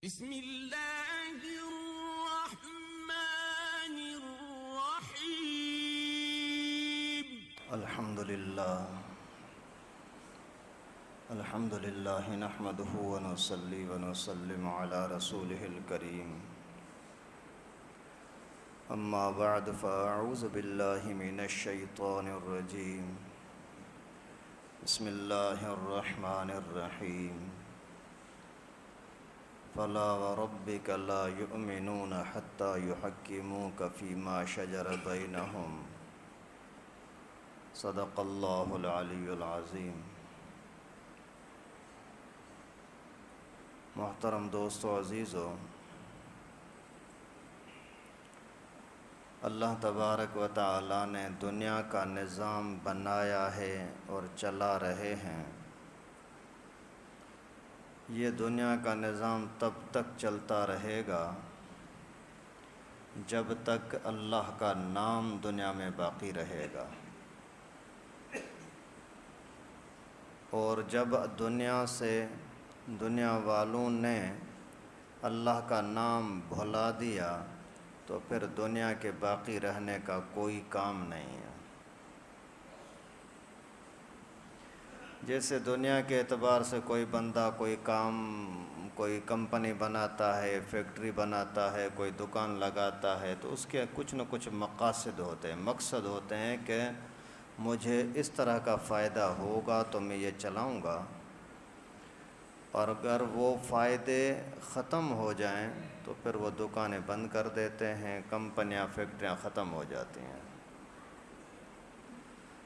بسم اللہ الرحمن الرحیم الحمد للہ نحمده ونصلي ونسلم على رسوله الكريم اما بعد فاعوذ باللہ من الشیطان الرجیم بسم اللہ الرحمن الرحیم فلا وربك لا يؤمنون حتى يحكموك فيما شجر بينهم صدق اللہ العلی العظیم۔ محترم دوستو عزیزو، اللہ تبارک و تعالی نے دنیا کا نظام بنایا ہے اور چلا رہے ہیں۔ یہ دنیا کا نظام تب تک چلتا رہے گا جب تک اللہ کا نام دنیا میں باقی رہے گا، اور جب دنیا والوں نے اللہ کا نام بھلا دیا تو پھر دنیا کے باقی رہنے کا کوئی کام نہیں ہے۔ جیسے دنیا کے اعتبار سے کوئی بندہ کوئی کمپنی بناتا ہے، فیکٹری بناتا ہے، کوئی دکان لگاتا ہے، تو اس کے کچھ نہ کچھ مقاصد ہوتے ہیں، مقصد ہوتے ہیں کہ مجھے اس طرح کا فائدہ ہوگا تو میں یہ چلاؤں گا، اور اگر وہ فائدے ختم ہو جائیں تو پھر وہ دکانیں بند کر دیتے ہیں، کمپنیاں فیکٹریاں ختم ہو جاتی ہیں۔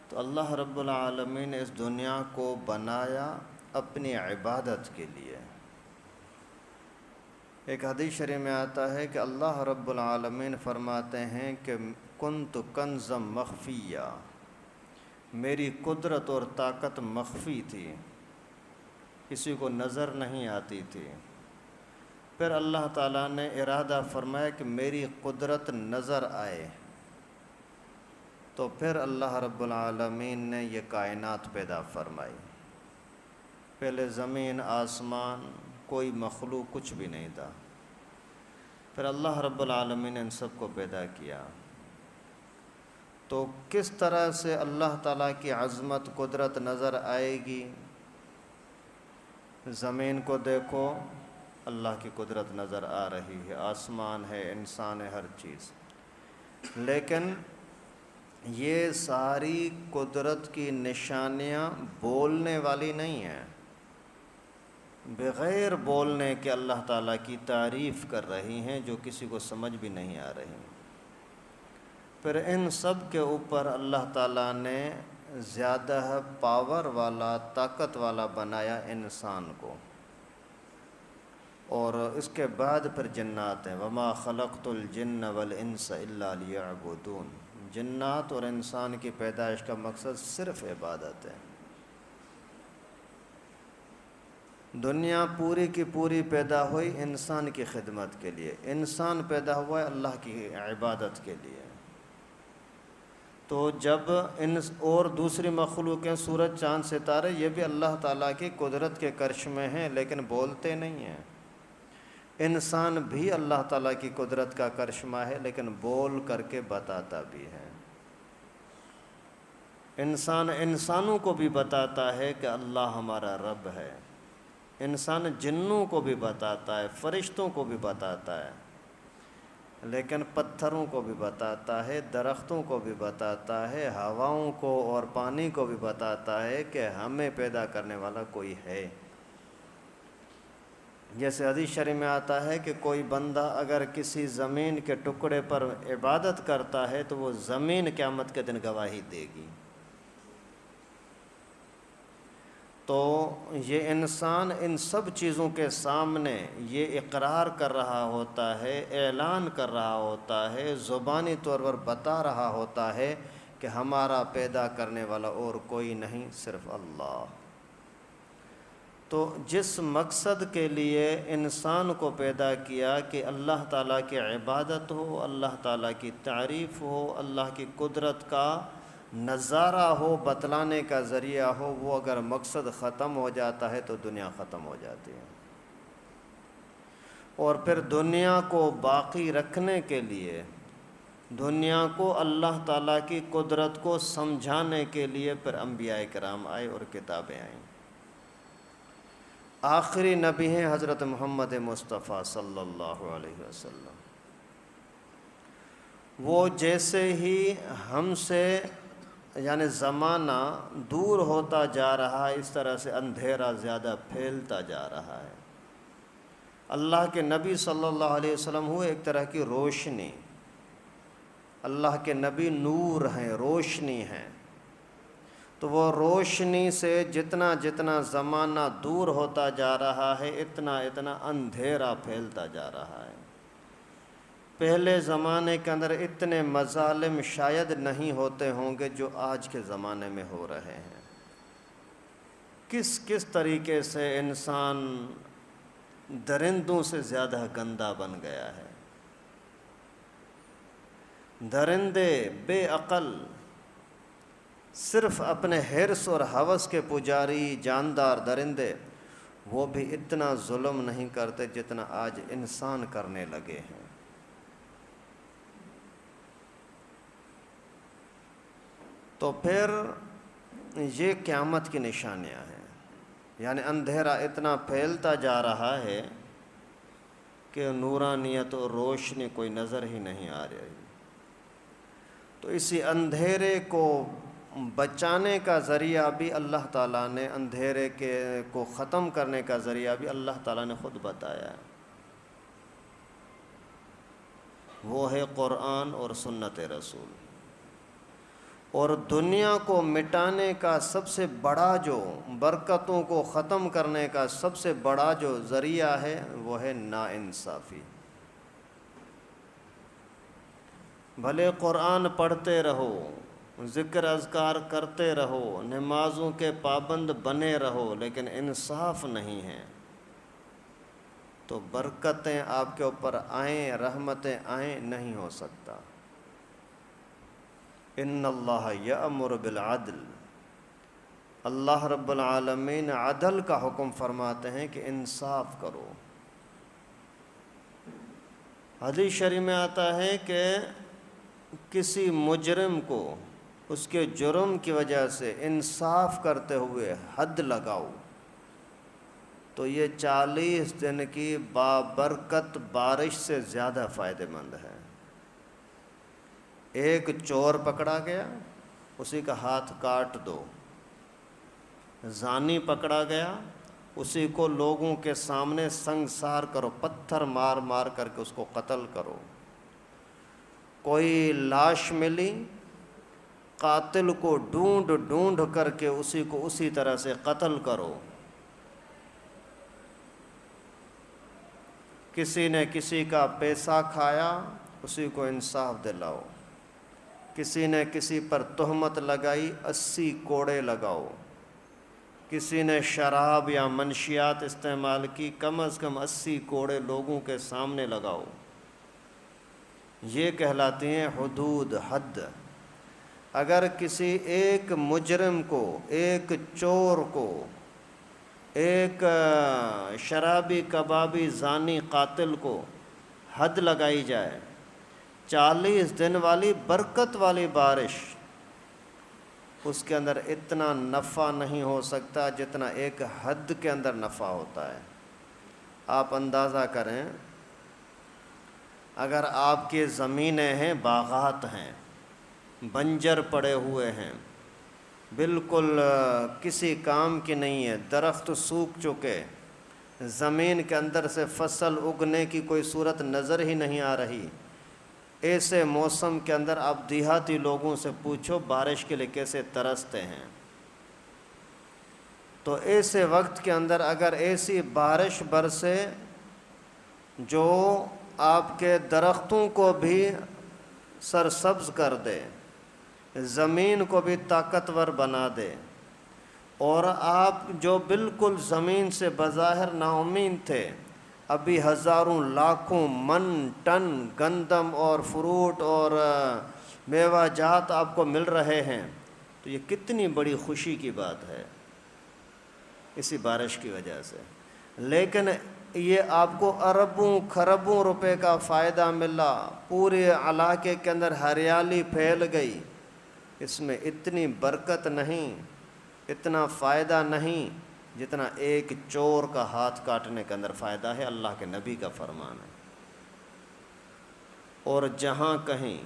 تو اللہ رب العالمین نے اس دنیا کو بنایا اپنی عبادت کے لیے۔ ایک حدیث شریف میں آتا ہے کہ اللہ رب العالمین فرماتے ہیں کہ کنت کنزا مخفیہ، میری قدرت اور طاقت مخفی تھی، کسی کو نظر نہیں آتی تھی۔ پھر اللہ تعالیٰ نے ارادہ فرمایا کہ میری قدرت نظر آئے، تو پھر اللہ رب العالمین نے یہ کائنات پیدا فرمائی۔ پہلے زمین، آسمان، کوئی مخلوق کچھ بھی نہیں تھا، پھر اللہ رب العالمین نے ان سب کو پیدا کیا۔ تو کس طرح سے اللہ تعالیٰ کی عظمت، قدرت نظر آئے گی؟ زمین کو دیکھو، اللہ کی قدرت نظر آ رہی ہے، آسمان ہے، انسان ہے، ہر چیز، لیکن یہ ساری قدرت کی نشانیاں بولنے والی نہیں ہیں، بغیر بولنے کے اللہ تعالیٰ کی تعریف کر رہی ہیں، جو کسی کو سمجھ بھی نہیں آ رہی۔ پھر ان سب کے اوپر اللہ تعالیٰ نے زیادہ پاور والا، طاقت والا بنایا انسان کو، اور اس کے بعد پھر جنات ہیں۔ وَمَا خَلَقْتُ الْجِنَّ وَالْإِنسَ إِلَّا لِيَعْبُدُونَ۔ جنات اور انسان کی پیدائش کا مقصد صرف عبادت ہے۔ دنیا پوری کی پوری پیدا ہوئی انسان کی خدمت کے لیے، انسان پیدا ہوا ہے اللہ کی عبادت کے لیے۔ تو جب اور دوسری مخلوقیں، سورج، چاند، ستارے، یہ بھی اللہ تعالیٰ کی قدرت کے کرشمے ہیں، لیکن بولتے نہیں ہیں۔ انسان بھی اللہ تعالیٰ کی قدرت کا کرشمہ ہے، لیکن بول کر کے بتاتا بھی ہے۔ انسان انسانوں کو بھی بتاتا ہے کہ اللہ ہمارا رب ہے، انسان جنوں کو بھی بتاتا ہے، فرشتوں کو بھی بتاتا ہے، لیکن پتھروں کو بھی بتاتا ہے، درختوں کو بھی بتاتا ہے، ہواؤں کو اور پانی کو بھی بتاتا ہے کہ ہمیں پیدا کرنے والا کوئی ہے۔ جیسے حدیث شریف میں آتا ہے کہ کوئی بندہ اگر کسی زمین کے ٹکڑے پر عبادت کرتا ہے تو وہ زمین قیامت کے دن گواہی دے گی۔ تو یہ انسان ان سب چیزوں کے سامنے یہ اقرار کر رہا ہوتا ہے، اعلان کر رہا ہوتا ہے، زبانی طور پر بتا رہا ہوتا ہے کہ ہمارا پیدا کرنے والا اور کوئی نہیں، صرف اللہ۔ تو جس مقصد کے لیے انسان کو پیدا کیا کہ اللہ تعالیٰ کی عبادت ہو، اللہ تعالیٰ کی تعریف ہو، اللہ کی قدرت کا نظارہ ہو، بتلانے کا ذریعہ ہو، وہ اگر مقصد ختم ہو جاتا ہے تو دنیا ختم ہو جاتی ہے۔ اور پھر دنیا کو باقی رکھنے کے لیے، دنیا کو اللہ تعالیٰ کی قدرت کو سمجھانے کے لیے پھر انبیاء کرام آئے اور کتابیں آئیں۔ آخری نبی ہیں حضرت محمد مصطفیٰ صلی اللہ علیہ وسلم۔ وہ جیسے ہی ہم سے یعنی زمانہ دور ہوتا جا رہا ہے، اس طرح سے اندھیرا زیادہ پھیلتا جا رہا ہے۔ اللہ کے نبی صلی اللہ علیہ وسلم ہوئے ایک طرح کی روشنی، اللہ کے نبی نور ہیں، روشنی ہیں، تو وہ روشنی سے جتنا جتنا زمانہ دور ہوتا جا رہا ہے اتنا اتنا اندھیرا پھیلتا جا رہا ہے۔ پہلے زمانے کے اندر اتنے مظالم شاید نہیں ہوتے ہوں گے جو آج کے زمانے میں ہو رہے ہیں۔ کس کس طریقے سے انسان درندوں سے زیادہ گندا بن گیا ہے۔ درندے بے عقل، صرف اپنے حرص اور ہوس کے پجاری جاندار درندے، وہ بھی اتنا ظلم نہیں کرتے جتنا آج انسان کرنے لگے ہیں۔ تو پھر یہ قیامت کی نشانیاں ہیں، یعنی اندھیرا اتنا پھیلتا جا رہا ہے کہ نورانیت اور روشنی کوئی نظر ہی نہیں آ رہی۔ تو اسی اندھیرے کو بچانے کا ذریعہ بھی اللہ تعالیٰ نے، اندھیرے کو ختم کرنے کا ذریعہ بھی اللہ تعالیٰ نے خود بتایا ہے۔ وہ ہے قرآن اور سنت رسول۔ اور دنیا کو مٹانے کا سب سے بڑا، جو برکتوں کو ختم کرنے کا سب سے بڑا جو ذریعہ ہے وہ ہے ناانصافی۔ بھلے قرآن پڑھتے رہو، ذکر اذکار کرتے رہو، نمازوں کے پابند بنے رہو، لیکن انصاف نہیں ہے تو برکتیں آپ کے اوپر آئیں، رحمتیں آئیں، نہیں ہو سکتا۔ ان اللہ یأمر بالعدل، اللہ رب العالمین عدل کا حکم فرماتے ہیں کہ انصاف کرو۔ حدیث شریف میں آتا ہے کہ کسی مجرم کو اس کے جرم کی وجہ سے انصاف کرتے ہوئے حد لگاؤ تو یہ 40 دن کی بابرکت بارش سے زیادہ فائدہ مند ہے۔ ایک چور پکڑا گیا، اسی کا ہاتھ کاٹ دو۔ زانی پکڑا گیا، اسی کو لوگوں کے سامنے سنگسار کرو، پتھر مار مار کر کے اس کو قتل کرو۔ کوئی لاش ملی، قاتل کو ڈھونڈ ڈھونڈ کر کے اسی کو اسی طرح سے قتل کرو۔ کسی نے کسی کا پیسہ کھایا، اسی کو انصاف دلاؤ۔ کسی نے کسی پر تہمت لگائی، 80 کوڑے لگاؤ۔ کسی نے شراب یا منشیات استعمال کی، کم از کم 80 کوڑے لوگوں کے سامنے لگاؤ۔ یہ کہلاتی ہیں حدود، حد۔ اگر کسی ایک مجرم کو، ایک چور کو، ایک شرابی کبابی زانی قاتل کو حد لگائی جائے، 40 دن والی برکت والی بارش، اس کے اندر اتنا نفع نہیں ہو سکتا جتنا ایک حد کے اندر نفع ہوتا ہے۔ آپ اندازہ کریں، اگر آپ کی زمینیں ہیں، باغات ہیں، بنجر پڑے ہوئے ہیں، بالکل کسی کام کی نہیں ہے، درخت سوکھ چکے، زمین کے اندر سے فصل اگنے کی کوئی صورت نظر ہی نہیں آ رہی، ایسے موسم کے اندر آپ دیہاتی لوگوں سے پوچھو بارش کے لیے کیسے ترستے ہیں۔ تو ایسے وقت کے اندر اگر ایسی بارش برسے جو آپ کے درختوں کو بھی سرسبز کر دے، زمین کو بھی طاقتور بنا دے، اور آپ جو بالکل زمین سے بظاہر نا امید تھے، ابھی ہزاروں لاکھوں من ٹن گندم اور فروٹ اور میوہ جات آپ کو مل رہے ہیں، تو یہ کتنی بڑی خوشی کی بات ہے اسی بارش کی وجہ سے۔ لیکن یہ آپ کو اربوں خربوں روپے کا فائدہ ملا، پورے علاقے کے اندر ہریالی پھیل گئی، اس میں اتنی برکت نہیں، اتنا فائدہ نہیں جتنا ایک چور کا ہاتھ کاٹنے کے اندر فائدہ ہے، اللہ کے نبی کا فرمان ہے۔ اور جہاں کہیں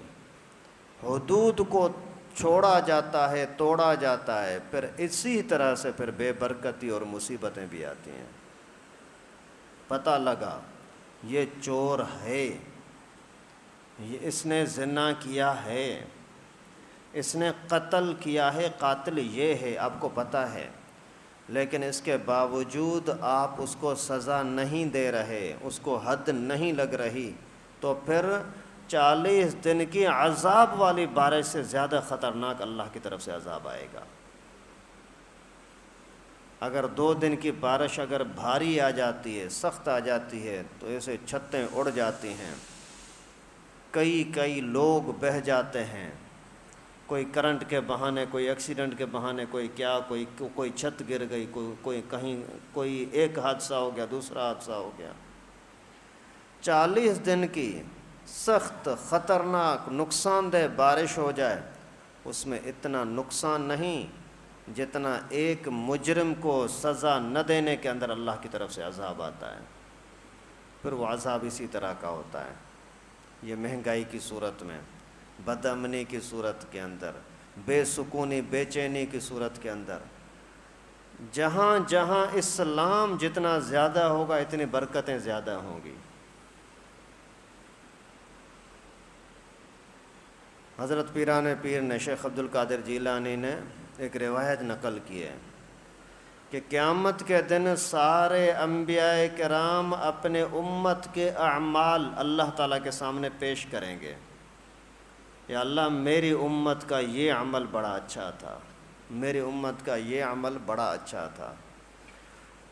حدود کو چھوڑا جاتا ہے، توڑا جاتا ہے، پھر اسی طرح سے پھر بے برکتی اور مصیبتیں بھی آتی ہیں۔ پتہ لگا یہ چور ہے، اس نے زنا کیا ہے، اس نے قتل کیا ہے، قاتل یہ ہے، آپ کو پتہ ہے، لیکن اس کے باوجود آپ اس کو سزا نہیں دے رہے، اس کو حد نہیں لگ رہی، تو پھر 40 دن کی عذاب والی بارش سے زیادہ خطرناک اللہ کی طرف سے عذاب آئے گا۔ اگر 2 دن کی بارش اگر بھاری آ جاتی ہے، سخت آ جاتی ہے، تو ایسے چھتیں اڑ جاتی ہیں، کئی لوگ بہہ جاتے ہیں، کوئی کرنٹ کے بہانے، کوئی ایکسیڈنٹ کے بہانے، کوئی چھت گر گئی، کوئی ایک حادثہ ہو گیا، دوسرا حادثہ ہو گیا۔ 40 دن کی سخت خطرناک نقصان دہ بارش ہو جائے، اس میں اتنا نقصان نہیں جتنا ایک مجرم کو سزا نہ دینے کے اندر اللہ کی طرف سے عذاب آتا ہے۔ پھر وہ عذاب اسی طرح کا ہوتا ہے، یہ مہنگائی کی صورت میں، بد امنی کی صورت کے اندر، بے سکونی بے چینی کی صورت کے اندر، جہاں جہاں اسلام جتنا زیادہ ہوگا اتنی برکتیں زیادہ ہوں گی۔ حضرت پیران پیر نے، شیخ عبد القادر جیلانی نے ایک روایت نقل کی ہے کہ قیامت کے دن سارے انبیاء کرام اپنے امت کے اعمال اللہ تعالیٰ کے سامنے پیش کریں گے، یا اللہ میری امت کا یہ عمل بڑا اچھا تھا، میری امت کا یہ عمل بڑا اچھا تھا۔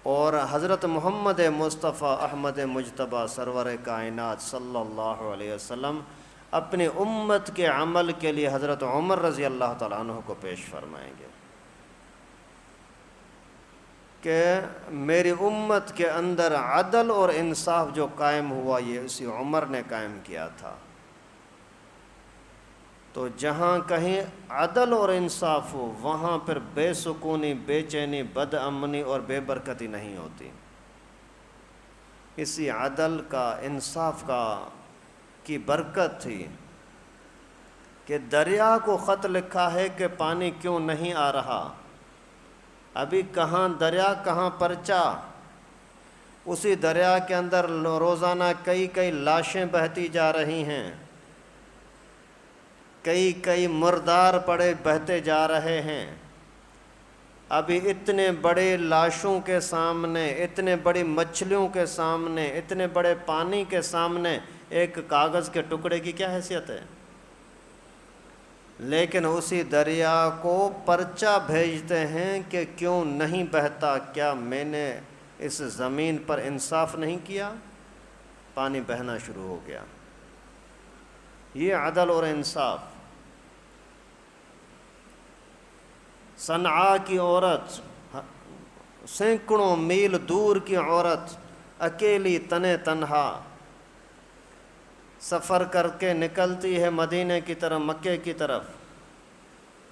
اور حضرت محمد مصطفیٰ احمد مجتبیٰ سرور کائنات صلی اللہ علیہ وسلم اپنی امت کے عمل کے لیے حضرت عمر رضی اللہ تعالیٰ عنہ کو پیش فرمائیں گے کہ میری امت کے اندر عدل اور انصاف جو قائم ہوا یہ اسی عمر نے قائم کیا تھا۔ تو جہاں کہیں عدل اور انصاف ہو وہاں پھر بے سکونی، بے چینی، بد امنی اور بے برکتی نہیں ہوتی۔ اسی عدل کا، انصاف کا کی برکت تھی کہ دریا کو خط لکھا ہے کہ پانی کیوں نہیں آ رہا، ابھی کہاں دریا کہاں پرچا، اسی دریا کے اندر روزانہ کئی لاشیں بہتی جا رہی ہیں، کئی مردار پڑے بہتے جا رہے ہیں۔ ابھی اتنے بڑے لاشوں کے سامنے، اتنے بڑی مچھلیوں کے سامنے، اتنے بڑے پانی کے سامنے ایک کاغذ کے ٹکڑے کی کیا حیثیت ہے؟ لیکن اسی دریا کو پرچہ بھیجتے ہیں کہ کیوں نہیں بہتا، کیا میں نے اس زمین پر انصاف نہیں کیا؟ پانی بہنا شروع ہو گیا۔ یہ عدل اور انصاف۔ صنعاء کی عورت، سینکڑوں میل دور کی عورت، اکیلی تنے تنہا سفر کر کے نکلتی ہے مدینہ کی طرف، مکے کی طرف،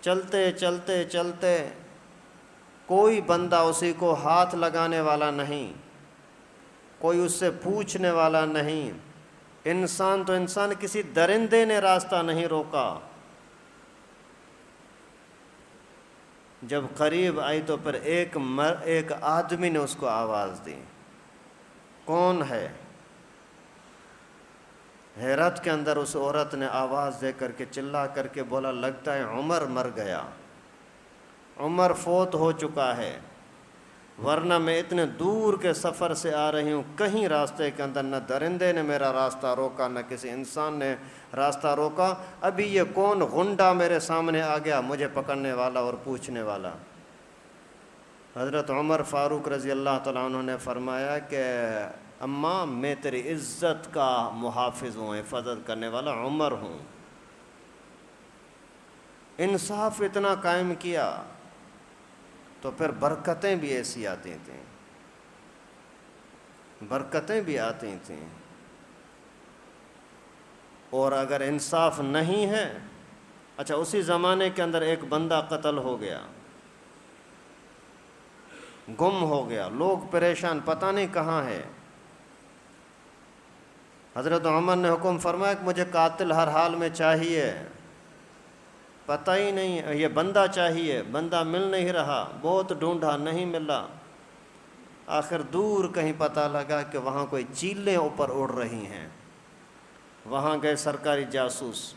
چلتے چلتے چلتے کوئی بندہ اسی کو ہاتھ لگانے والا نہیں، کوئی اس سے پوچھنے والا نہیں، انسان تو انسان، کسی درندے نے راستہ نہیں روکا۔ جب قریب آئی تو پھر ایک آدمی نے اس کو آواز دی، کون ہے؟ حیرت کے اندر اس عورت نے آواز دے کر کے چلا کر کے بولا، لگتا ہے عمر مر گیا، عمر فوت ہو چکا ہے، ورنہ میں اتنے دور کے سفر سے آ رہی ہوں، کہیں راستے کے اندر نہ درندے نے میرا راستہ روکا، نہ کسی انسان نے راستہ روکا، ابھی یہ کون غنڈا میرے سامنے آ گیا مجھے پکڑنے والا اور پوچھنے والا۔ حضرت عمر فاروق رضی اللہ تعالیٰ عنہ نے فرمایا کہ اماں میں تیری عزت کا محافظ ہوں، حفاظت کرنے والا عمر ہوں۔ انصاف اتنا قائم کیا تو پھر برکتیں بھی ایسی آتی تھیں۔ برکتیں بھی آتی تھیں. اور اگر انصاف نہیں ہے، اچھا اسی زمانے کے اندر ایک بندہ قتل ہو گیا، گم ہو گیا، لوگ پریشان، پتہ نہیں کہاں ہے. حضرت عمر نے حکم فرمایا کہ مجھے قاتل ہر حال میں چاہیے، پتہ ہی نہیں، یہ بندہ چاہیے، بندہ مل نہیں رہا، بہت ڈھونڈا نہیں ملا. آخر دور کہیں پتہ لگا کہ وہاں کوئی چیلیں اوپر اڑ رہی ہیں. وہاں گئے سرکاری جاسوس،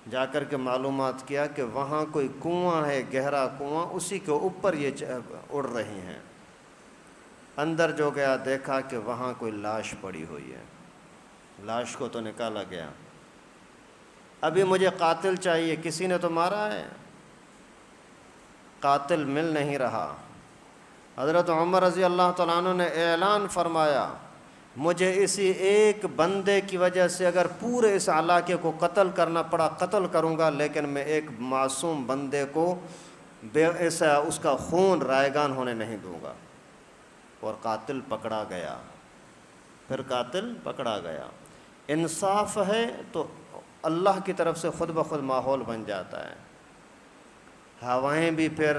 جا کر کے معلومات کیا کہ وہاں کوئی کنواں ہے، گہرا کنواں، اسی کے اوپر یہ اڑ رہی ہیں. اندر جو گیا دیکھا کہ وہاں کوئی لاش پڑی ہوئی ہے. لاش کو تو نکالا گیا. ابھی مجھے قاتل چاہیے، کسی نے تو مارا ہے، قاتل مل نہیں رہا. حضرت عمر رضی اللہ تعالیٰ عنہ نے اعلان فرمایا، مجھے اسی ایک بندے کی وجہ سے اگر پورے اس علاقے کو قتل کرنا پڑا قتل کروں گا، لیکن میں ایک معصوم بندے کو اس کا خون رائگان ہونے نہیں دوں گا. اور قاتل پکڑا گیا. پھر قاتل پکڑا گیا. انصاف ہے تو اللہ کی طرف سے خود بخود ماحول بن جاتا ہے. ہوائیں بھی پھر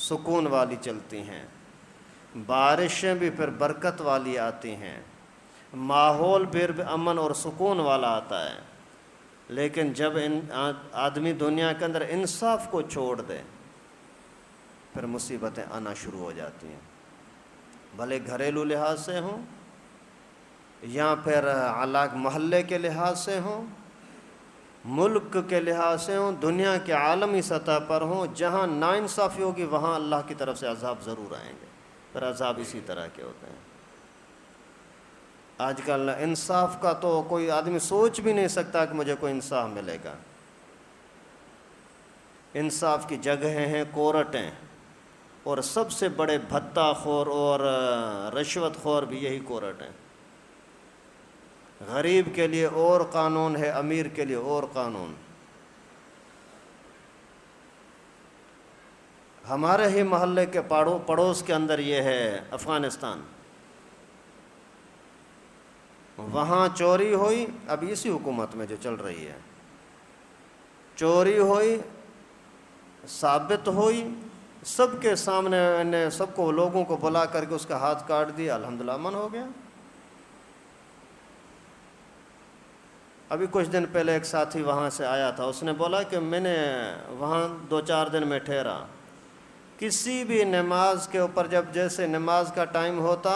سکون والی چلتی ہیں، بارشیں بھی پھر برکت والی آتی ہیں، ماحول پھر امن اور سکون والا آتا ہے. لیکن جب آدمی دنیا کے اندر انصاف کو چھوڑ دے، پھر مصیبتیں آنا شروع ہو جاتی ہیں، بھلے گھریلو لحاظ سے ہوں یا پھر علاق محلے کے لحاظ سے ہوں، ملک کے لحاظ سے ہوں، دنیا کے عالمی سطح پر ہوں. جہاں ناانصافی ہوگی وہاں اللہ کی طرف سے عذاب ضرور آئیں گے. پھر عذاب اسی طرح کے ہوتے ہیں. آج کل انصاف کا تو کوئی آدمی سوچ بھی نہیں سکتا کہ مجھے کوئی انصاف ملے گا. انصاف کی جگہیں ہیں کورٹیں، اور سب سے بڑے بھتہ خور اور رشوت خور بھی یہی کورٹ ہیں. غریب کے لیے اور قانون ہے، امیر کے لیے اور قانون. ہمارے ہی محلے کے پڑوس کے اندر یہ ہے افغانستان، وہاں چوری ہوئی، اب اسی حکومت میں جو چل رہی ہے، چوری ہوئی، ثابت ہوئی، سب کے سامنے سب کو لوگوں کو بلا کر کے اس کا ہاتھ کاٹ دیا، الحمدللہ امن ہو گیا. ابھی کچھ دن پہلے ایک ساتھی وہاں سے آیا تھا، اس نے بولا کہ میں نے وہاں 2-4 دن میں ٹھہرا، کسی بھی نماز کے اوپر جب جیسے نماز کا ٹائم ہوتا،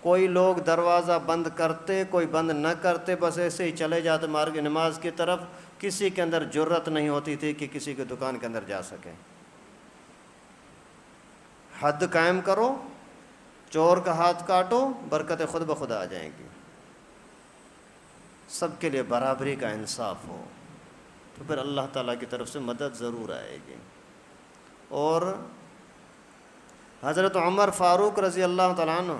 کوئی لوگ دروازہ بند کرتے، کوئی بند نہ کرتے، بس ایسے ہی چلے جاتے مارگ نماز کی طرف. کسی کے اندر جرت نہیں ہوتی تھی کہ کسی کی دکان کے اندر جا سکے. حد قائم کرو، چور کا ہاتھ کاٹو، برکتیں خود بخود آ جائیں گی. سب کے لیے برابری کا انصاف ہو تو پھر اللہ تعالیٰ کی طرف سے مدد ضرور آئے گی. اور حضرت عمر فاروق رضی اللہ تعالیٰ عنہ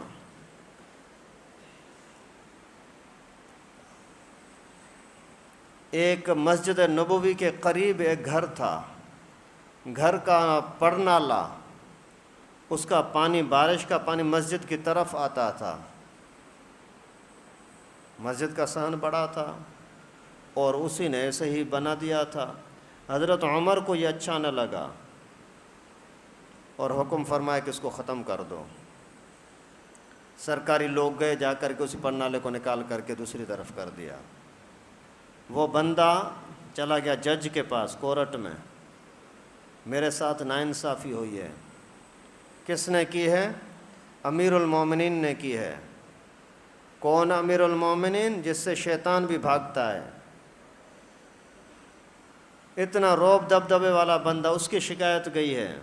ایک مسجد نبوی کے قریب ایک گھر تھا، گھر کا پرنالا، اس کا پانی، بارش کا پانی مسجد کی طرف آتا تھا. مسجد کا صحن بڑا تھا اور اسی نے ایسے ہی بنا دیا تھا. حضرت عمر کو یہ اچھا نہ لگا اور حکم فرمایا کہ اس کو ختم کر دو. سرکاری لوگ گئے، جا کر کے اسی پرنالے کو نکال کر کے دوسری طرف کر دیا. وہ بندہ چلا گیا جج کے پاس، کورٹ میں، میرے ساتھ ناانصافی ہوئی ہے. کس نے کی ہے؟ امیر المومنین نے کی ہے. کون امیر المومنین؟ جس سے شیطان بھی بھاگتا ہے. اتنا روب دبدبے والا بندہ، اس کی شکایت گئی ہے.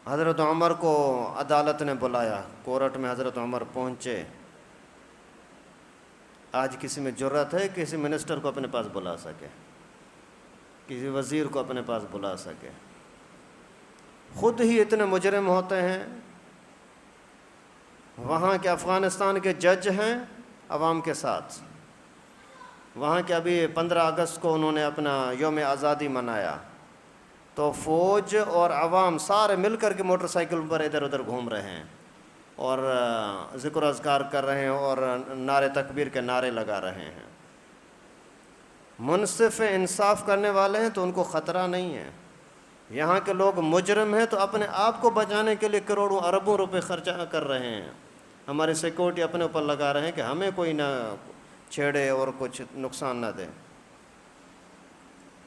حضرت عمر کو عدالت نے بلایا، کورٹ میں حضرت عمر پہنچے. آج کسی میں جرت ہے کسی منسٹر کو اپنے پاس بلا سکے، کسی وزیر کو اپنے پاس بلا سکے؟ خود ہی اتنے مجرم ہوتے ہیں. وہاں کے افغانستان کے جج ہیں عوام کے ساتھ. وہاں کے ابھی 15 اگست کو انہوں نے اپنا یوم آزادی منایا، تو فوج اور عوام سارے مل کر کے موٹر سائیکل پر ادھر ادھر گھوم رہے ہیں اور ذکر و اذکار کر رہے ہیں اور نعرے تکبیر کے نعرے لگا رہے ہیں۔ منصف انصاف کرنے والے ہیں تو ان کو خطرہ نہیں ہے۔ یہاں کے لوگ مجرم ہیں تو اپنے آپ کو بچانے کے لیے کروڑوں اربوں روپے خرچہ کر رہے ہیں، ہماری سیکورٹی اپنے اوپر لگا رہے ہیں کہ ہمیں کوئی نہ چھیڑے اور کچھ نقصان نہ دے۔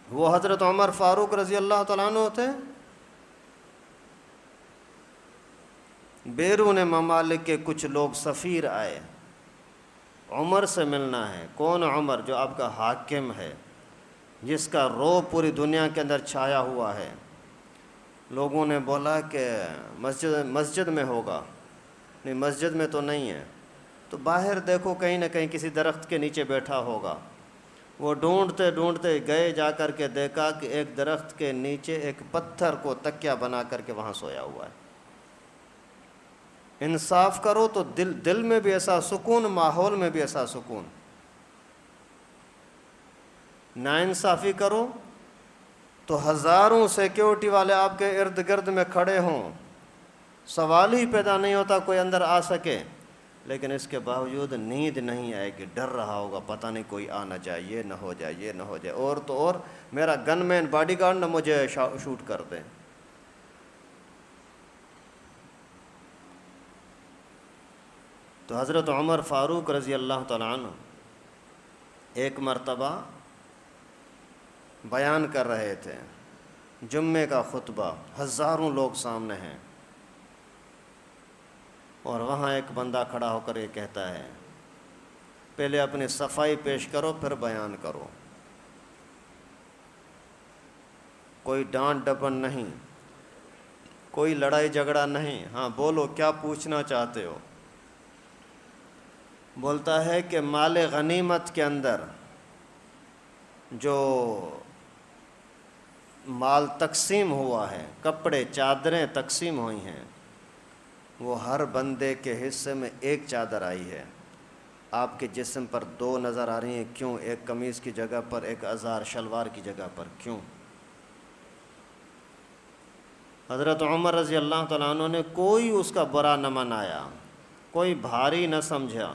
وہ حضرت عمر فاروق رضی اللہ تعالیٰ عنہ تھے، بیرون ممالک کے کچھ لوگ سفیر آئے، عمر سے ملنا ہے۔ کون عمر؟ جو آپ کا حاکم ہے، جس کا رعب پوری دنیا کے اندر چھایا ہوا ہے۔ لوگوں نے بولا کہ مسجد میں ہوگا، نہیں مسجد میں تو نہیں ہے، تو باہر دیکھو کہیں نہ کہیں کسی درخت کے نیچے بیٹھا ہوگا۔ وہ ڈھونڈتے ڈھونڈتے گئے، جا کر کے دیکھا کہ ایک درخت کے نیچے ایک پتھر کو تکیہ بنا کر کے وہاں سویا ہوا ہے۔ انصاف کرو تو دل میں بھی ایسا سکون، ماحول میں بھی ایسا سکون۔ ناانصافی کرو تو ہزاروں سیکیورٹی والے آپ کے ارد گرد میں کھڑے ہوں، سوال ہی پیدا نہیں ہوتا کوئی اندر آ سکے، لیکن اس کے باوجود نیند نہیں آئے گی، ڈر رہا ہوگا پتہ نہیں کوئی آ نہ جائے، یہ نہ ہو جائے، یہ نہ ہو جائے، اور تو اور میرا گن مین باڈی گارڈ نہ مجھے شوٹ کر دے۔ تو حضرت عمر فاروق رضی اللہ تعالیٰ عنہ ایک مرتبہ بیان کر رہے تھے، جمعے کا خطبہ، ہزاروں لوگ سامنے ہیں، اور وہاں ایک بندہ کھڑا ہو کر یہ کہتا ہے، پہلے اپنی صفائی پیش کرو پھر بیان کرو، کوئی ڈانٹ ڈپن نہیں، کوئی لڑائی جھگڑا نہیں، ہاں بولو کیا پوچھنا چاہتے ہو۔ بولتا ہے کہ مال غنیمت کے اندر جو مال تقسیم ہوا ہے، کپڑے چادریں تقسیم ہوئی ہیں، وہ ہر بندے کے حصے میں ایک چادر آئی ہے۔ آپ کے جسم پر دو نظر آ رہی ہیں، کیوں؟ ایک قمیص کی جگہ پر، ایک ازار شلوار کی جگہ پر، کیوں؟ حضرت عمر رضی اللہ تعالیٰ عنہ نے کوئی اس کا برا نہ منایا، کوئی بھاری نہ سمجھا،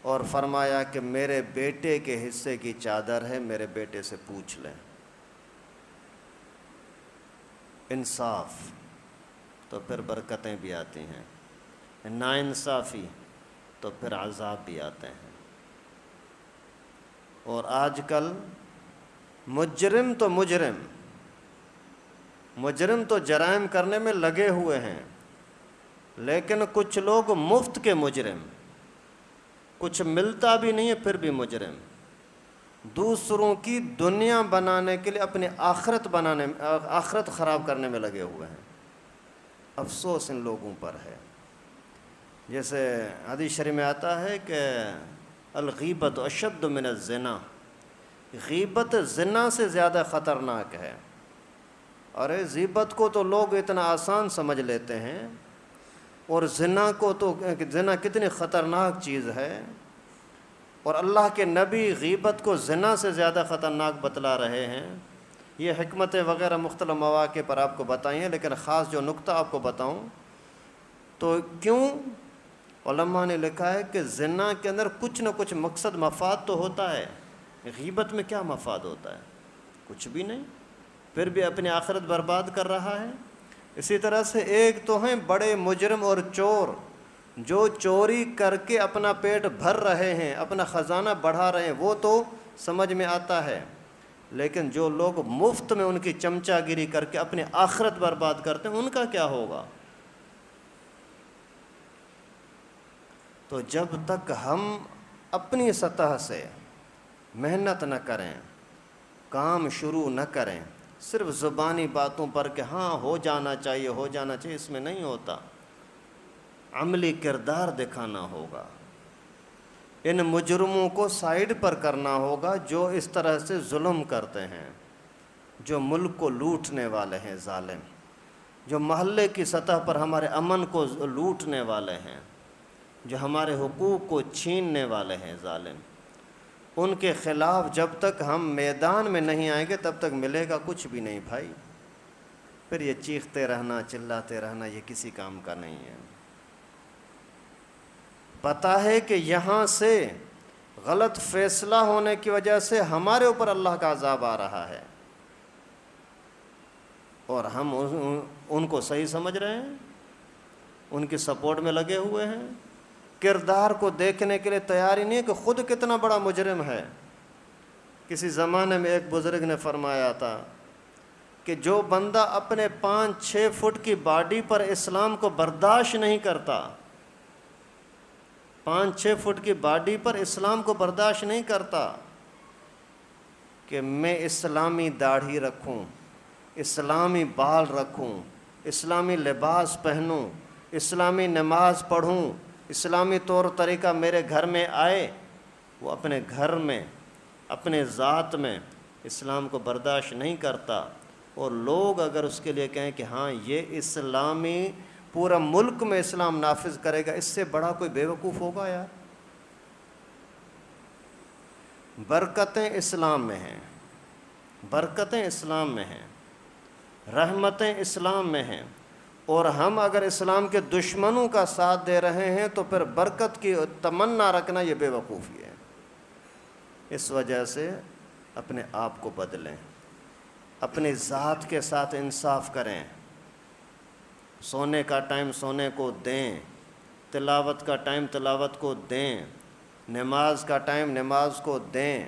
اور فرمایا کہ میرے بیٹے کے حصے کی چادر ہے، میرے بیٹے سے پوچھ لیں۔ انصاف تو پھر برکتیں بھی آتی ہیں، ناانصافی تو پھر عذاب بھی آتے ہیں۔ اور آج کل مجرم تو جرائم کرنے میں لگے ہوئے ہیں، لیکن کچھ لوگ مفت کے مجرم، کچھ ملتا بھی نہیں ہے پھر بھی مجرم، دوسروں کی دنیا بنانے کے لیے اپنی آخرت خراب کرنے میں لگے ہوئے ہیں۔ افسوس ان لوگوں پر ہے۔ جیسے حدیث شریف میں آتا ہے کہ الغیبت اشد من الزنا، غیبت زنا سے زیادہ خطرناک ہے۔ ارے غیبت کو تو لوگ اتنا آسان سمجھ لیتے ہیں، اور زنا کو تو زنا کتنی خطرناک چیز ہے، اور اللہ کے نبی غیبت کو زنا سے زیادہ خطرناک بتلا رہے ہیں۔ یہ حکمتیں وغیرہ مختلف مواقع پر آپ کو بتائی ہیں، لیکن خاص جو نقطہ آپ کو بتاؤں تو کیوں علماء نے لکھا ہے کہ زنا کے اندر کچھ نہ کچھ مقصد مفاد تو ہوتا ہے، غیبت میں کیا مفاد ہوتا ہے؟ کچھ بھی نہیں، پھر بھی اپنی آخرت برباد کر رہا ہے۔ اسی طرح سے ایک تو ہیں بڑے مجرم اور چور، جو چوری کر کے اپنا پیٹ بھر رہے ہیں، اپنا خزانہ بڑھا رہے ہیں، وہ تو سمجھ میں آتا ہے، لیکن جو لوگ مفت میں ان کی چمچہ گیری کر کے اپنی آخرت برباد کرتے ہیں، ان کا کیا ہوگا؟ تو جب تک ہم اپنی سطح سے محنت نہ کریں، کام شروع نہ کریں، صرف زبانی باتوں پر کہ ہاں ہو جانا چاہیے، اس میں نہیں ہوتا، عملی کردار دکھانا ہوگا۔ ان مجرموں کو سائیڈ پر کرنا ہوگا جو اس طرح سے ظلم کرتے ہیں، جو ملک کو لوٹنے والے ہیں ظالم، جو محلے کی سطح پر ہمارے امن کو لوٹنے والے ہیں، جو ہمارے حقوق کو چھیننے والے ہیں ظالم۔ ان کے خلاف جب تک ہم میدان میں نہیں آئیں گے تب تک ملے گا کچھ بھی نہیں بھائی. پھر یہ چیختے رہنا چلاتے رہنا یہ کسی کام کا نہیں ہے. پتہ ہے کہ یہاں سے غلط فیصلہ ہونے کی وجہ سے ہمارے اوپر اللہ کا عذاب آ رہا ہے اور ہم ان کو صحیح سمجھ رہے ہیں, ان کی سپورٹ میں لگے ہوئے ہیں. کردار کو دیکھنے کے لیے تیار ہی نہیں ہے کہ خود کتنا بڑا مجرم ہے. کسی زمانے میں ایک بزرگ نے فرمایا تھا کہ جو بندہ اپنے 5-6 فٹ کی باڈی پر اسلام کو برداشت نہیں کرتا, 5-6 فٹ کی باڈی پر اسلام کو برداشت نہیں کرتا کہ میں اسلامی داڑھی رکھوں, اسلامی بال رکھوں, اسلامی لباس پہنوں, اسلامی نماز پڑھوں, اسلامی طور طریقہ میرے گھر میں آئے, وہ اپنے گھر میں اپنے ذات میں اسلام کو برداشت نہیں کرتا. اور لوگ اگر اس کے لیے کہیں کہ ہاں یہ اسلامی پورا ملک میں اسلام نافذ کرے گا, اس سے بڑا کوئی بیوقوف ہوگا یار. برکتیں اسلام میں ہیں, برکتیں اسلام میں ہیں, رحمتیں اسلام میں ہیں, اور ہم اگر اسلام کے دشمنوں کا ساتھ دے رہے ہیں تو پھر برکت کی تمنا رکھنا یہ بے وقوفی ہے. اس وجہ سے اپنے آپ کو بدلیں, اپنی ذات کے ساتھ انصاف کریں. سونے کا ٹائم سونے کو دیں, تلاوت کا ٹائم تلاوت کو دیں, نماز کا ٹائم نماز کو دیں.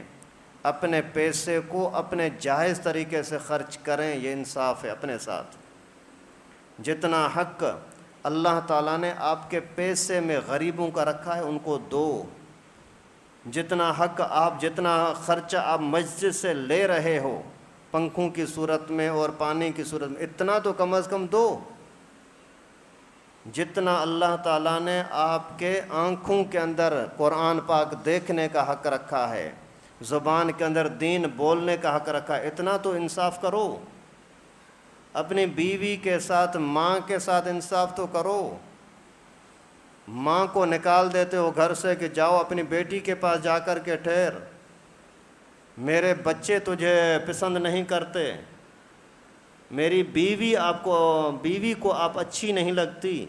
اپنے پیسے کو اپنے جائز طریقے سے خرچ کریں, یہ انصاف ہے اپنے ساتھ. جتنا حق اللہ تعالیٰ نے آپ کے پیسے میں غریبوں کا رکھا ہے ان کو دو. جتنا حق آپ جتنا خرچہ آپ مسجد سے لے رہے ہو پنکھوں کی صورت میں اور پانی کی صورت میں, اتنا تو کم از کم دو. جتنا اللہ تعالیٰ نے آپ کے آنکھوں کے اندر قرآن پاک دیکھنے کا حق رکھا ہے, زبان کے اندر دین بولنے کا حق رکھا ہے, اتنا تو انصاف کرو. اپنی بیوی کے ساتھ ماں کے ساتھ انصاف تو کرو. ماں کو نکال دیتے ہو گھر سے کہ جاؤ اپنی بیٹی کے پاس جا کر کے ٹھہر, میرے بچے تجھے پسند نہیں کرتے, میری بیوی کو آپ اچھی نہیں لگتی,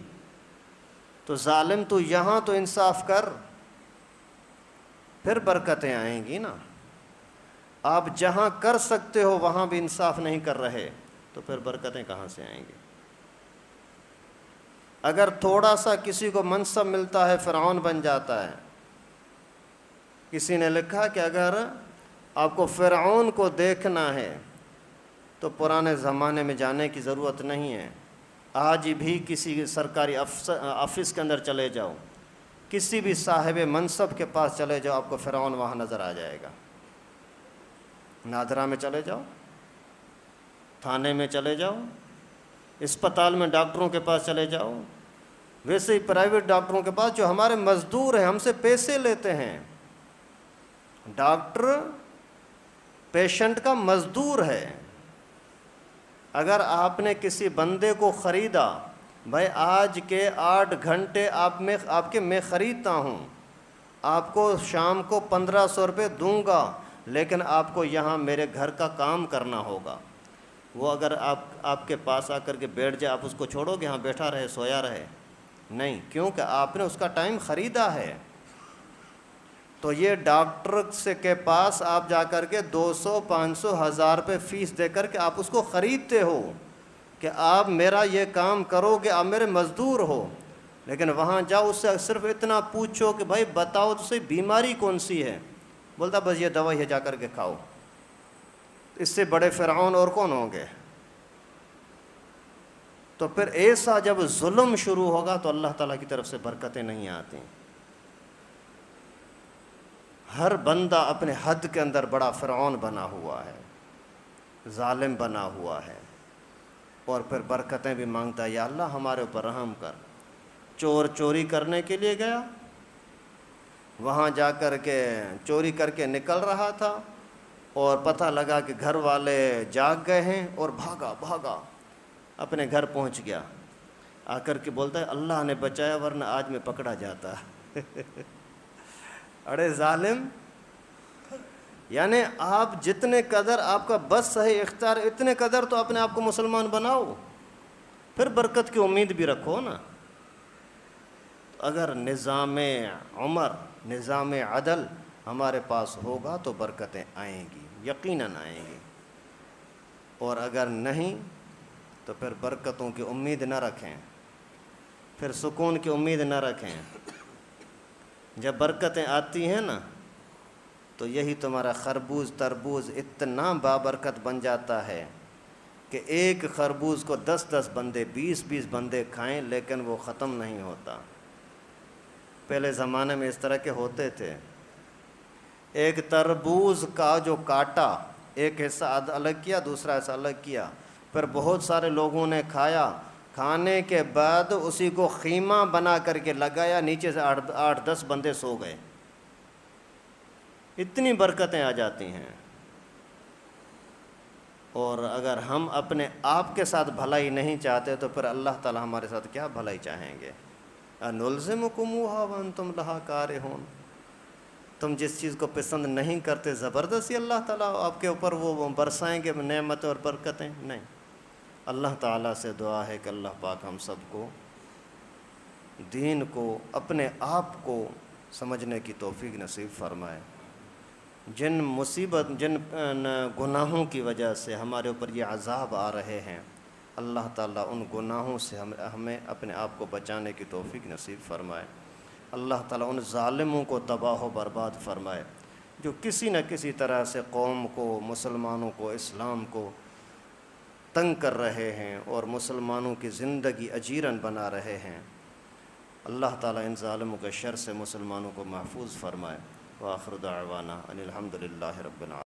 تو ظالم تو یہاں تو انصاف کر, پھر برکتیں آئیں گی نا. آپ جہاں کر سکتے ہو وہاں بھی انصاف نہیں کر رہے تو پھر برکتیں کہاں سے آئیں گی. اگر تھوڑا سا کسی کو منصب ملتا ہے فرعون بن جاتا ہے. کسی نے لکھا کہ اگر آپ کو فرعون کو دیکھنا ہے تو پرانے زمانے میں جانے کی ضرورت نہیں ہے, آج بھی کسی سرکاری آفس کے اندر چلے جاؤ, کسی بھی صاحب منصب کے پاس چلے جاؤ, آپ کو فرعون وہاں نظر آ جائے گا. نادرا میں چلے جاؤ, تھانے میں چلے جاؤ, اسپتال میں ڈاکٹروں کے پاس چلے جاؤ, ویسے ہی پرائیویٹ ڈاکٹروں کے پاس جو ہمارے مزدور ہیں, ہم سے پیسے لیتے ہیں. ڈاکٹر پیشنٹ کا مزدور ہے. اگر آپ نے کسی بندے کو خریدا, بھائی آج کے 8 گھنٹے آپ کے میں خریدتا ہوں, آپ کو شام کو 1500 روپے دوں گا, لیکن آپ کو یہاں میرے گھر کا کام کرنا ہوگا. وہ اگر آپ کے پاس آ کر کے بیٹھ جائے, آپ اس کو چھوڑو گے ہاں بیٹھا رہے سویا رہے؟ نہیں, کیونکہ آپ نے اس کا ٹائم خریدا ہے. تو یہ ڈاکٹر کے پاس آپ جا کر کے 200 500 1000 روپے فیس دے کر کے آپ اس کو خریدتے ہو کہ آپ میرا یہ کام کرو گے, آپ میرے مزدور ہو. لیکن وہاں جاؤ, اس سے صرف اتنا پوچھو کہ بھائی بتاؤ تو صحیح بیماری کون سی ہے, بولتا بس یہ دوائی ہے جا کر کے کھاؤ. اس سے بڑے فرعون اور کون ہوں گے؟ تو پھر ایسا جب ظلم شروع ہوگا تو اللہ تعالیٰ کی طرف سے برکتیں نہیں آتی. ہر بندہ اپنے حد کے اندر بڑا فرعون بنا ہوا ہے, ظالم بنا ہوا ہے, اور پھر برکتیں بھی مانگتا ہے, یا اللہ ہمارے اوپر رحم کر. چور چوری کرنے کے لیے گیا, وہاں جا کر کے چوری کر کے نکل رہا تھا اور پتہ لگا کہ گھر والے جاگ گئے ہیں, اور بھاگا اپنے گھر پہنچ گیا. آ کر کے بولتا ہے اللہ نے بچایا ورنہ آج میں پکڑا جاتا. ارے ظالم, یعنی آپ جتنے قدر آپ کا بس صحیح اختیار اتنے قدر تو اپنے آپ کو مسلمان بناؤ، پھر برکت کی امید بھی رکھو نا۔ اگر نظام عمر، نظام عدل ہمارے پاس ہوگا تو برکتیں آئیں گی، یقیناً آئیں گی، اور اگر نہیں تو پھر برکتوں کی امید نہ رکھیں، پھر سکون کی امید نہ رکھیں۔ جب برکتیں آتی ہیں نا تو یہی تمہارا خربوز تربوز اتنا بابرکت بن جاتا ہے کہ ایک خربوز کو 10 بندے 20 بندے کھائیں لیکن وہ ختم نہیں ہوتا۔ پہلے زمانے میں اس طرح کے ہوتے تھے، ایک تربوز کا جو کاٹا، ایک حصہ الگ کیا دوسرا حصہ الگ کیا، پھر بہت سارے لوگوں نے کھایا، کھانے کے بعد اسی کو خیمہ بنا کر کے لگایا، نیچے سے 8-10 بندے سو گئے، اتنی برکتیں آ جاتی ہیں۔ اور اگر ہم اپنے آپ کے ساتھ بھلائی نہیں چاہتے تو پھر اللہ تعالی ہمارے ساتھ کیا بھلائی چاہیں گے؟ انلزمکموها وانتم لها کارہون، تم جس چیز کو پسند نہیں کرتے زبردستی اللہ تعالیٰ آپ کے اوپر وہ برسائیں گے نعمتیں اور برکتیں؟ نہیں۔ اللہ تعالیٰ سے دعا ہے کہ اللہ پاک ہم سب کو دین کو، اپنے آپ کو سمجھنے کی توفیق نصیب فرمائے۔ جن جن گناہوں کی وجہ سے ہمارے اوپر یہ عذاب آ رہے ہیں، اللہ تعالیٰ ان گناہوں سے ہمیں اپنے آپ کو بچانے کی توفیق نصیب فرمائے۔ اللہ تعالیٰ ان ظالموں کو تباہ و برباد فرمائے جو کسی نہ کسی طرح سے قوم کو، مسلمانوں کو، اسلام کو تنگ کر رہے ہیں اور مسلمانوں کی زندگی اجیرن بنا رہے ہیں۔ اللہ تعالیٰ ان ظالموں کے شر سے مسلمانوں کو محفوظ فرمائے۔ وآخر دعوانا ان الحمد للہ رب العالمین۔